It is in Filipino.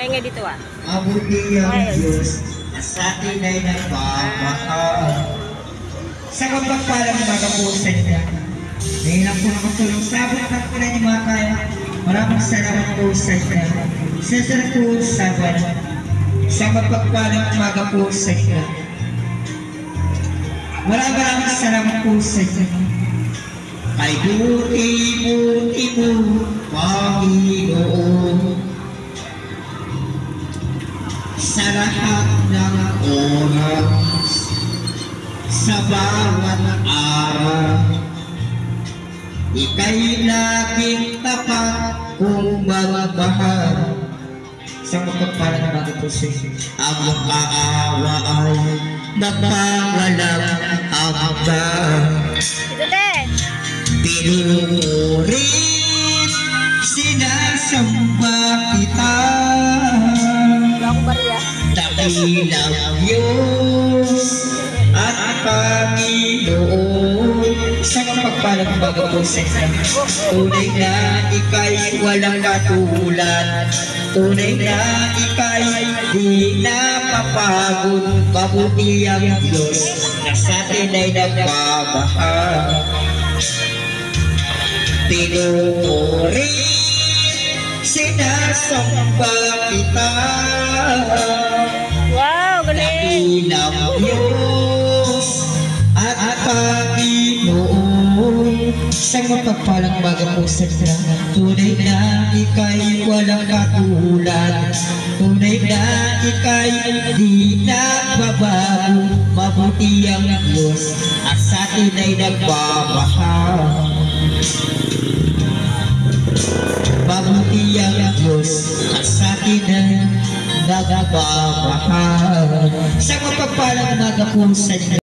Pahinga dito ah. Mabuti ang Diyos na sa atin ay nagmamahal. Sa kapagpalang mga puso niya, ngayon lang po nakatulong sa abot ng pala niyo mga kaya. Maraming salamat po sa inyo. Sa sarap po sa bala. Sa kapagpalang mga puso niya. Maraming salamat po sa inyo. Kay buti-buti mo, Panginoon. Sa lahat ng oras, sa bawat araw, ika'y laging tapat kung magmahal. Sa mapagpalang ng mga puso, ang makaawa ay napangalang hanggang. Pinurit, sinasamba kita. Dakilang Diyos at Panginoon. Sa kapagpalang mga puso, tunay na ika'y walang katulad. Tunay na ika'y di napapagod. Mabuti ang Diyos na sa atin ay nagmamahal. Pinuri, sinasamba kita. Wow, galing! Dakilang Diyos at Panginoon. Sa mapagpalang mga puso, tunay na ika'y walang katulad. Tunay na ika'y di nagbabago. Mabuti ang Diyos at sa atin ay nagmamahal. Mabuti ang Diyos at sa atin ay nagmamahal. Sa mapagpalang mga puso,